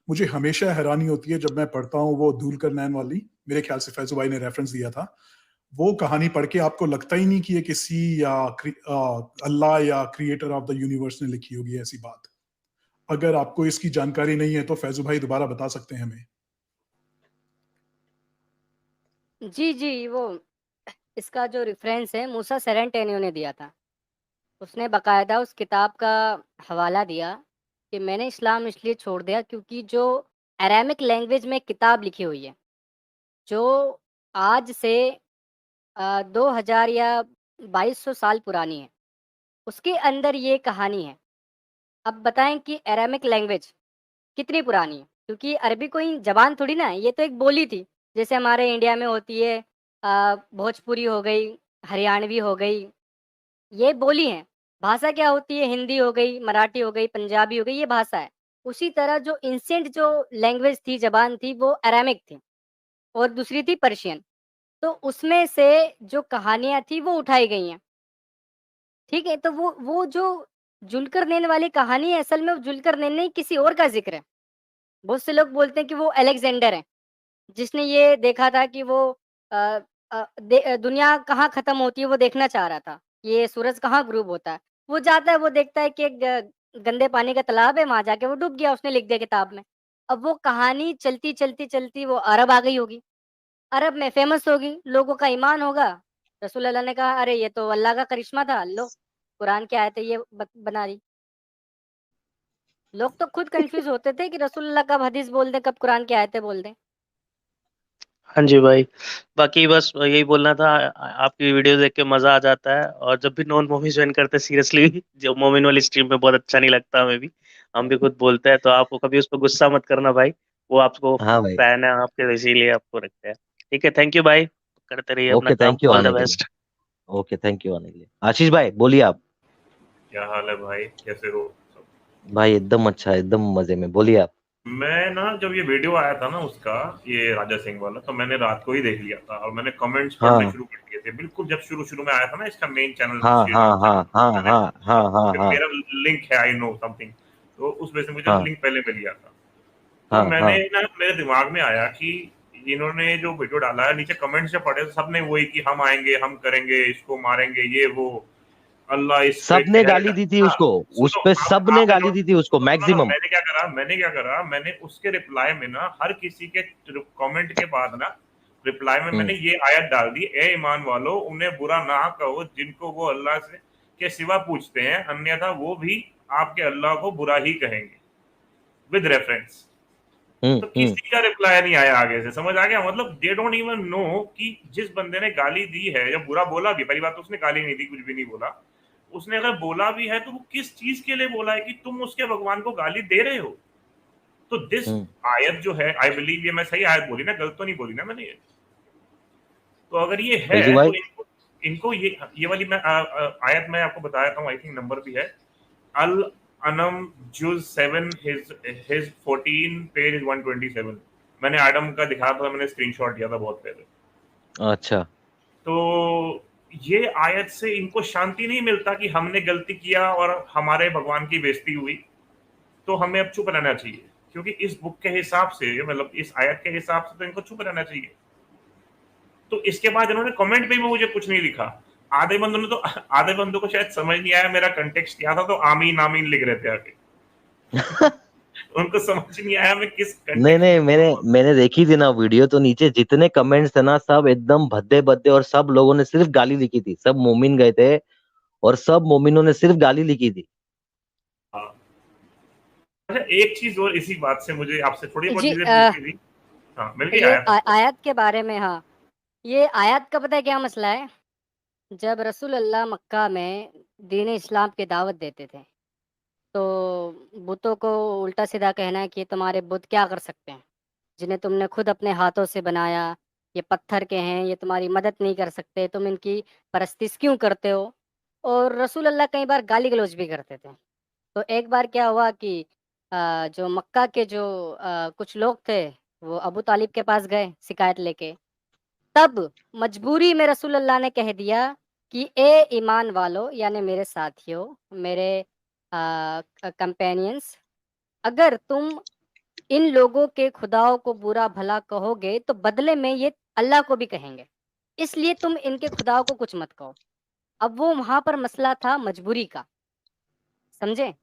मुझे हमेशा हैरानी होती है जब मैं पढ़ता हूँ वो दूल करनैन वाली, मेरे ख्याल से फैज़ भाई ने रेफ़रेंस दिया था। वो कहानी पढ़ के आपको लगता ही नहीं कि ये किसी अल्लाह या क्रिएटर ऑफ़ द यूनिवर्स ने लिखी होगी ऐसी बात। अगर आपको इसकी जानकारी नहीं है तो फैज़ भाई दोबारा बता सकते हैं हमें। जी, जी, वो इसका जो रेफ़रेंस है मूसा सेरेंटेनियो ने दिया था। उसने बाकायदा उस किताब का हवाला दिया कि मैंने इस्लाम इसलिए छोड़ दिया क्योंकि जो अरामिक लैंग्वेज में किताब लिखी हुई है, जो आज से 2000 या 2200 साल पुरानी है, उसके अंदर ये कहानी है। अब बताएँ कि अरामिक लैंग्वेज कितनी पुरानी है? क्योंकि अरबी कोई ज़बान थोड़ी ना है, ये तो एक बोली थी। जैसे हमारे इंडिया में होती है भोजपुरी हो गई, हरियाणवी हो गई, ये बोली हैं। भाषा क्या होती है? हिंदी हो गई, मराठी हो गई, पंजाबी हो गई, ये भाषा है। उसी तरह जो एंशिएंट जो लैंग्वेज थी, ज़बान थी, वो अरामिक थी और दूसरी थी पर्शियन। तो उसमें से जो कहानियाँ थी, वो उठाई गई हैं। ठीक है? तो वो जो जुल्करनैन वाली कहानी है, असल में वो जुल्करनैन नहीं, किसी और का ज़िक्र है। बहुत से लोग बोलते हैं कि वो अलेक्जेंडर हैं, जिसने ये देखा था कि वो अ दुनिया कहाँ ख़त्म होती है वो देखना चाह रहा था, ये सूरज कहाँ ग़ुरूब होता है। वो जाता है, वो देखता है कि एक गंदे पानी का तालाब है, वहाँ जाके वो डूब गया, उसने लिख दिया किताब में। अब वो कहानी चलती, चलती, चलती वो अरब आ गई होगी, अरब में फ़ेमस होगी, लोगों का ईमान होगा। रसूल अल्लाह ने कहा, "अरे! ये तो अल्लाह का करिश्मा था, लो, कुरान की आयतें ये बना दी।" लोग तो खुद कन्फ्यूज़ होते थे कि रसूल अल्लाह कब हदीस बोल दें, कब कुरान की आयतें बोल दें। हाँ जी भाई, बाकी बस यही बोलना था। आपकी वीडियो देख के मज़ा आ जाता है और जब भी नॉन मोमी जॉइन करते हैं सीरियसली जो मोमिन वाली स्ट्रीम में बहुत अच्छा नहीं लगता हमें भी। हम भी खुद बोलते हैं तो आप कभी उस पे गुस्सा मत करना भाई। वो आपको हाँ भाई। फैन है आपके इसीलिए आपको रखते हैं। ठीक है, थैंक यू भाई। करते रहिए अपना ओके, काम। थैंक यू ऑल द आने के लिए। बेस्ट। ओके, थैंक यू आने के लिए। आशीष भाई बोलिए आप। क्या हाल है भाई, कैसे हो सब? भाई एकदम अच्छा, एकदम मजे में, बोलिए आप। मैं ना जब ये वीडियो आया था ना उसका, ये राजा सिंह वाला, तो मैंने रात को ही देख लिया था और मैंने कमेंट्स पढ़ने हाँ शुरू कर दिए थे। बिल्कुल जब शुरू-शुरू में आया था ना इसका मेन चैनल हाँ श्री हाँ राम हाँ चैनल, हाँ मैंने हाँ हाँ हाँ क्योंकि हाँ मेरा लिंक है, आई नो समथिंग, तो उस वजह से मुझे हाँ लिंक पहले मिल गया था। तो हाँ मैंने हाँ। ना मेरे दिमाग में आया कि इन्होंने जो वीडियो डाला है, नीचे कमेंट्स जब पढ़े तो सबने वही कि हम आएँगे, हम करेंगे, इसको मारेंगे, ये वो, अल्लाह इस पे सबने कहर गाली दी थी हाँ, उसको, उस सुनो पे आप सबने आपने गाली दी थी उसको मैक्सिमम। मैंने उसके रिप्लाई में ना हर किसी के कमेंट के बाद ना रिप्लाई में मैंने ये आयत डाल दी, ए ईमान वालों, उन्हें बुरा ना कहो जिनको वो अल्लाह से के सिवा पूछते हैं, अन्यथा वो भी आपके अल्लाह को बुरा ही कहेंगे, विद रेफरेंस। तो किसी का रिप्लाई नहीं आया आगे से, समझ आ गया? मतलब दे डोंट इवन नो कि जिस बंदे ने गाली दी है या बुरा बोला भी, पहली बात तो उसने गाली नहीं दी, कुछ भी नहीं बोला। उसने अगर बोला भी है तो वो किस चीज़ के लिए बोला है कि तुम उसके भगवान को गाली दे रहे हो? तो दिस आयत जो है, आई बिलीव ये मैं सही आयत बोली ना, गलत तो नहीं बोली ना मैंने ये? तो अगर ये फैजू है भाई। तो इनको ये वाली मैं आयत मैं आपको बता देता हूँ, आई थिंक नंबर भी है। अल अनम जुज 7 हिज 14 पेज 127। मैंने एडम का दिखाया था, मैंने स्क्रीनशॉट दिया था बहुत पहले। अच्छा। तो ये आयत से इनको शांति नहीं मिलता कि हमने गलती किया और हमारे भगवान की बेइज्जती हुई, तो हमें अब चुप रहना चाहिए, क्योंकि इस बुक के हिसाब से, मतलब इस आयत के हिसाब से तो इनको चुप रहना चाहिए। तो इसके बाद इन्होंने कमेंट पे भी मुझे कुछ नहीं लिखा। आधे बंदों को शायद समझ नहीं आया मेरा कंटेक्स्ट क्या था, तो आमीन आमीन लिख रहे थे आके। उनको समझ नहीं आया मैं किस नहीं कंटेक्स्ट नहीं, में मैंने बोल रहा हूँ। मैंने देखी थी ना वीडियो, तो नीचे जितने कमेंट्स थे ना सब एकदम भद्दे भद्दे, और सब लोगों ने सिर्फ गाली लिखी थी, सब मोमिन गए थे और सब मोमिनों ने सिर्फ गाली लिखी थी। हाँ। अच्छा, एक चीज और इसी बात से मुझे आपसे थोड़ी बहुत जी चीजें पूछनी थी। हाँ, मिल गई ये आयत आपको? आयत के बारे में, हाँ, ये आयत का पता है क्या मसला है? जब रसूल अल्लाह मक्का में दीन इस्लाम की दावत देते थे, तो बुतों को उल्टा-सीधा कहना है कि ये तुम्हारे बुत क्या कर सकते हैं, जिन्हें तुमने खुद अपने हाथों से बनाया, ये पत्थर के हैं, ये तुम्हारी मदद नहीं कर सकते, तुम इनकी परस्तिश क्यों करते हो? और रसूल अल्लाह कई बार गाली-गलौज भी करते थे। तो एक बार क्या हुआ कि जो मक्का के जो कुछ लोग थे, वो अबू तालिब के पास गए शिकायत लेके। तब मजबूरी में रसूल अल्लाह ने कह दिया कि ए ईमान वालों, यानी मेरे साथियों, मेरे कंपेनियंस, अगर तुम इन लोगों के खुदाओं को बुरा भला कहोगे तो बदले में ये अल्लाह को भी कहेंगे, इसलिए तुम इनके खुदाओं को कुछ मत कहो। अब वो वहां पर मसला था मजबूरी का, समझे?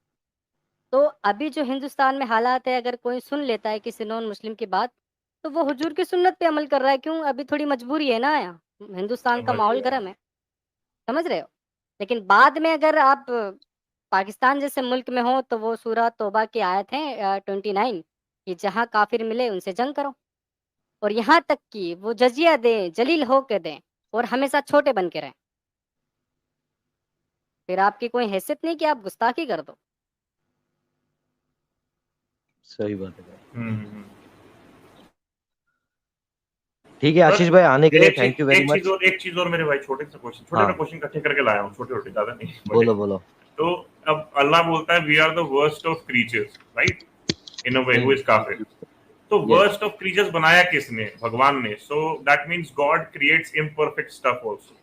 तो अभी जो हिंदुस्तान में हालात है, अगर कोई सुन लेता है किसी नॉन मुस्लिम की बात, तो वो हुजूर की सुन्नत पे अमल कर रहा है। क्यों? अभी थोड़ी मजबूरी है ना, हिंदुस्तान का समझ माहौल गया। गर्म है, समझ रहे हो? लेकिन बाद में अगर आप पाकिस्तान जैसे मुल्क में हो तो वो सूरह तौबा की आयत है 29 कि जहाँ काफिर मिले उनसे जंग करो, और यहाँ तक कि वो जजिया दें, जलील होके दें, और हमेशा छोटे बन के रहें। फिर आपकी कोई हैसियत नहीं कि आप गुस्ताखी कर दो। सही बात है भाई। हम्म। ठीक है बस आशीष भाई, आने के लिए एक थैंक यू वेरी चीज मच। एक चीज और मेरे भाई, छोटे से हाँ क्वेश्चन इकट्ठे करके लाया हूँ, छोटे छोटे, ज्यादा नहीं, बड़े। बोलो बोलो। तो अब अल्लाह बोलता है we are the worst of creatures, right, in a way, who is काफिर। तो Yes. वर्स्ट ऑफ क्रीचर्स बनाया किसने? भगवान ने। So that means God creates imperfect stuff also.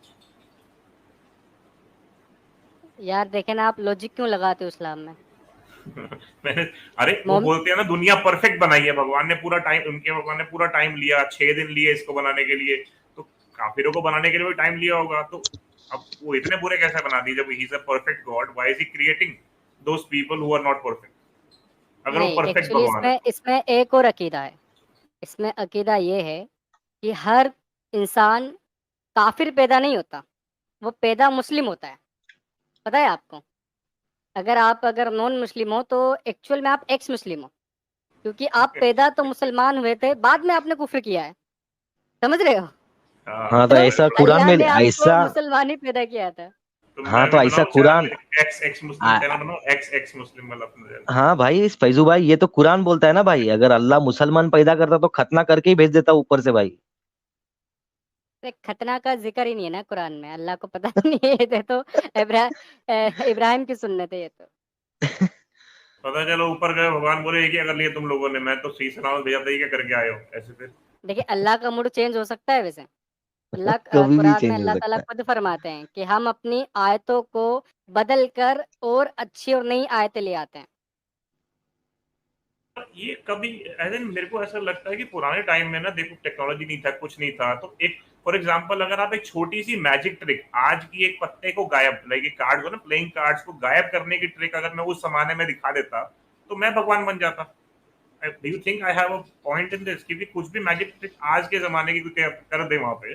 यार देखे ना, आप लॉजिक क्यों लगाते हो इस्लाम में? मैंने, अरे वो बोलते हैं ना दुनिया परफेक्ट बनाई है भगवान ने, पूरा टाइम, उनके भगवान ने पूरा टाइम लिया, 6 दिन लिए इसको बनाने के लिए, तो काफिरों को बनाने के लिए भी टाइम लिया होगा। तो अब वो इतने बुरे कैसे बना दिए जब he is a perfect God? Why is he creating those people who are not perfect, अगर वो नहीं, परफेक्ट एक्चुअली भगवान है? इसमें एक और अकीदा है। इसमें अकीदा ये है कि हर इंसान काफिर पैदा नहीं होता, वो पैदा मुस्लिम होता है। पता है आपको? अगर नॉन मुस्लिम हो तो एक्चुअल में आप एक्स मुस्लिम हो, क्योंकि आप पैदा तो मुसलमान हुए थे, बाद में आपने कुफ्र किया है, समझ रहे हो? हाँ तो तो ऐसा कुरान अल्लाह में ने आपको ऐसा, मुसलमान ही पैदा किया था। तो हाँ मैं तो भी ऐसा बनाऊं कुरान, चैनल, एक्स मुस्लिम चैनल बनाऊं, एक्स मुस्लिम वाला अपना चैनल। हाँ भाई फैजू भाई ये तो कुरान बोलता है ना भाई, अगर अल्लाह मुसलमान पैदा करता तो खतना करके ही भेज देता ऊपर से भाई। खतना का जिक्र ही नहीं है ना कुरान में, अल्लाह को पता नहीं है। ये तो इब्राहिम की सुन्नत है ये तो। पता चलो ऊपर गए, भगवान बोले ये क्या कर लिया तुम लोगों ने, मैं तो सही सलामत भेजा था, ये क्या करके आए हो? ऐसे फिर देखिए, अल्लाह का मूड चेंज हो सकता है वैसे। कभी भी कुरान में चेंज हो अल्लाह ताला सकता है। खुद फरमाते हैं कि हम अपनी आयतों को बदल कर और अच्छी और नई आयतें ले आते हैं। ये कभी मेरे को ऐसा लगता है कि पुराने टाइम में ना, देखो टेक्नोलॉजी नहीं था, कुछ नहीं था, तो एक फॉर एग्जांपल अगर आप एक छोटी सी मैजिक ट्रिक, आज की एक पत्ते को गायब, लाइक एक कार्ड को ना, प्लेइंग कार्ड्स को गायब करने की ट्रिक अगर मैं उस जमाने में दिखा देता तो मैं भगवान बन जाता। Do you think I have a point in this? क्योंकि कुछ भी मैजिक ट्रिक आज के जमाने की कोई कर दे वहां पे,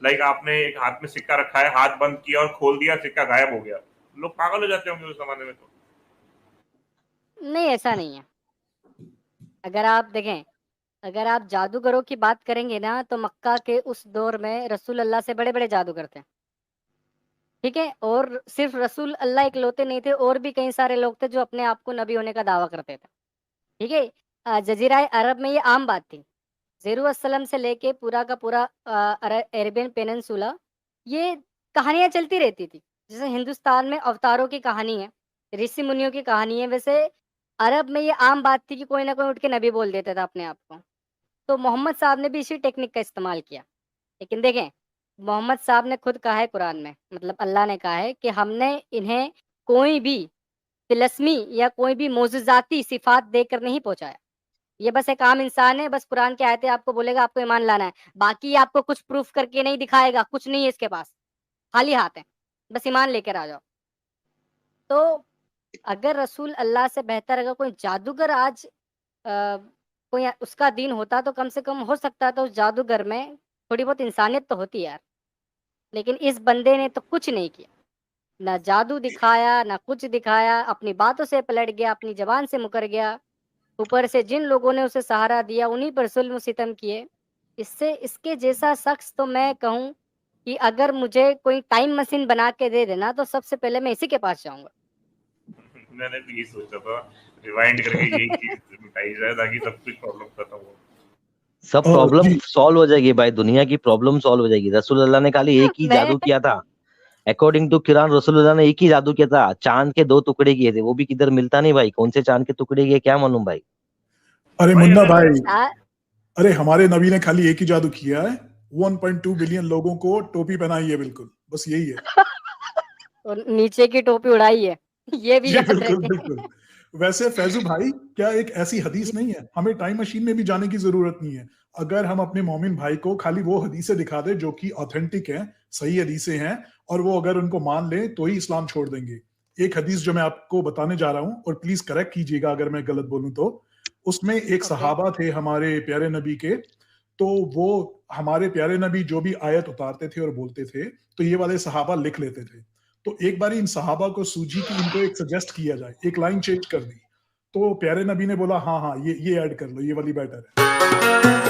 लाइक आपने एक हाथ में सिक्का रखा है, हाथ बंद किया और खोल दिया, सिक्का गायब हो गया, लोग पागल हो जाते होंगे उस जमाने में। तो नहीं, ऐसा नहीं है। अगर आप देखें, अगर आप जादूगरों की बात करेंगे ना, तो मक्का के उस दौर में रसूल अल्लाह से बड़े बड़े जादूगर थे, ठीक है? और सिर्फ रसूल अल्लाह इकलौते नहीं थे, और भी कई सारे लोग थे जो अपने आप को नबी होने का दावा करते थे, ठीक है? जजीरा अरब में ये आम बात थी। ज़ेरू अस्सलम से लेके पूरा का पूरा अरेबियन पेनिनसुला, ये कहानियाँ चलती रहती थी। जैसे हिंदुस्तान में अवतारों की कहानी है, ऋषि मुनियों की कहानी है, वैसे अरब में ये आम बात थी कि कोई ना कोई उठ के नबी बोल देता था अपने आप को। तो मोहम्मद साहब ने भी इसी टेक्निक का इस्तेमाल किया। लेकिन देखें, मोहम्मद साहब ने खुद कहा है कुरान में, मतलब अल्लाह ने कहा है कि हमने इन्हें कोई भी तिलस्मी या कोई भी मोजज़ाती सिफ़ात देकर नहीं पहुँचाया। ये बस एक आम इंसान है, बस कुरान की आयतें आपको बोलेगा, आपको ईमान लाना है। बाकी ये आपको कुछ प्रूफ़ करके नहीं दिखाएगा, कुछ नहीं है इसके पास, खाली हाथ है। बस ईमान लेकर आ जाओ। तो अगर रसूल अल्लाह से बेहतर अगर कोई जादूगर आज कोई उसका दीन होता, तो कम से कम हो सकता था उस जादूगर में थोड़ी बहुत इंसानियत तो होती यार। लेकिन इस बंदे ने तो कुछ नहीं किया, ना जादू दिखाया, ना कुछ दिखाया, अपनी बातों से पलट गया, अपनी ज़बान से मुकर गया। ऊपर से जिन लोगों ने उसे सहारा दिया, उन्हीं पर जुल्म सितम किए। इसके जैसा शख्स तो मैं कहूँ कि अगर मुझे कोई टाइम मशीन बना के दे देना, तो सबसे पहले मैं इसी के पास जाऊँगा। मैंने भी यही सोचा था, रिवाइंड करके यही चीज मिटाई जाए ताकि सब कुछ प्रॉब्लम खत्म हो। सब प्रॉब्लम सॉल्व हो जाएगी भाई, दुनिया की प्रॉब्लम सॉल्व हो जाएगी। रसूलुल्लाह ने खाली एक ही मैं जादू किया था, अकॉर्डिंग टू कुरान रसूलुल्लाह ने एक ही जादू किया था, चांद के 2 टुकड़े किए थे, वो भी किधर मिलता नहीं भाई, कौन से चांद के टुकड़े किए क्या मालूम भाई। अरे भाई मुन्ना अगर भाई, आ, अरे हमारे नबी ने खाली एक ही जादू किया है, 1.2 बिलियन लोगों को टोपी पहनाई है, बिल्कुल बस यही है। और नीचे की टोपी उड़ाई है। ये भी जी याद बिल्कुल रखें। बिल्कुल। वैसे फैजू भाई, क्या एक ऐसी हदीस नहीं है? हमें टाइम मशीन में भी जाने की जरूरत नहीं है। अगर हम अपने मोमिन भाई को खाली वो हदीसें दिखा दे जो कि ऑथेंटिक हैं, सही हदीसें हैं, और वो अगर उनको मान ले तो ही इस्लाम छोड़ देंगे। एक हदीस जो मैं आपको बताने जा रहा हूँ, और प्लीज करेक्ट कीजिएगा अगर मैं गलत बोलूं तो, उसमें एक ओके। सहाबा थे हमारे प्यारे नबी के, तो वो हमारे प्यारे नबी जो भी आयत उतारते थे और बोलते थे, तो ये वाले सहाबा लिख लेते थे। तो एक बार इन सहाबा को सूझी कि इनको एक सजेस्ट किया जाए, एक लाइन चेंज कर दी। तो प्यारे नबी ने बोला हाँ हाँ ये ऐड कर लो, ये वाली बेटर है।